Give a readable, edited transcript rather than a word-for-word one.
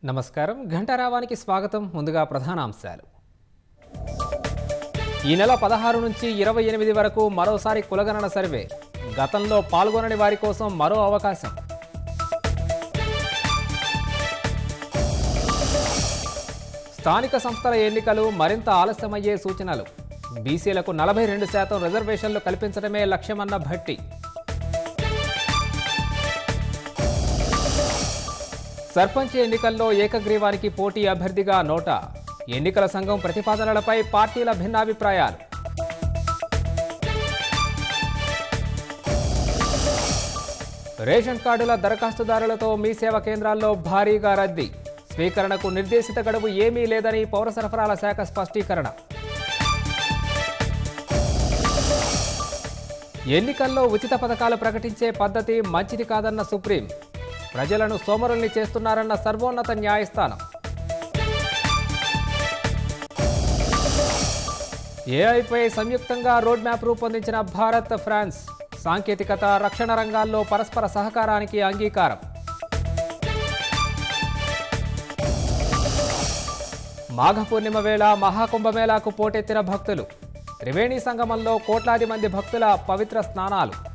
నమస్కారం. ఘంటారావానికి స్వాగతం. ముందుగా ప్రధానాంశాలు. ఈ నెల 16 నుంచి 28 వరకు మరోసారి కులగణన సర్వే. గతంలో పాల్గొనని వారి కోసం మరో అవకాశం. స్థానిక సంస్థల ఎన్నికలు మరింత ఆలస్యమయ్యే సూచనలు. బీసీలకు 42% రిజర్వేషన్లు కల్పించడమే లక్ష్యమన్న భట్టి. సర్పంచ్ ఎన్నికల్లో ఏకగ్రీవానికి పోటీ అభ్యర్థిగా నోటా. ఎన్నికల సంఘం ప్రతిపాదనలపై పార్టీల భిన్నాభిప్రాయాలు. రేషన్ కార్డుల దరఖాస్తుదారులతో మీ సేవ కేంద్రాల్లో భారీగా రద్దీ. స్వీకరణకు నిర్దేశిత గడువు ఏమీ లేదని పౌర సరఫరాల శాఖ స్పష్టీకరణ. ఎన్నికల్లో ఉచిత పథకాలు ప్రకటించే పద్ధతి మంచిది కాదన్న సుప్రీం. ప్రజలను సోమరుల్ని చేస్తున్నారన్న సర్వోన్నత న్యాయస్థానం. ఏఐపై సంయుక్తంగా రోడ్ మ్యాప్ రూపొందించిన భారత్, ఫ్రాన్స్. సాంకేతికత, రక్షణ రంగాల్లో పరస్పర సహకారానికి అంగీకారం. మాఘ పూర్ణిమ వేళ మహాకుంభమేళాకు పోటెత్తిన భక్తులు. త్రివేణి సంగమంలో కోట్లాది మంది భక్తుల పవిత్ర స్నానాలు.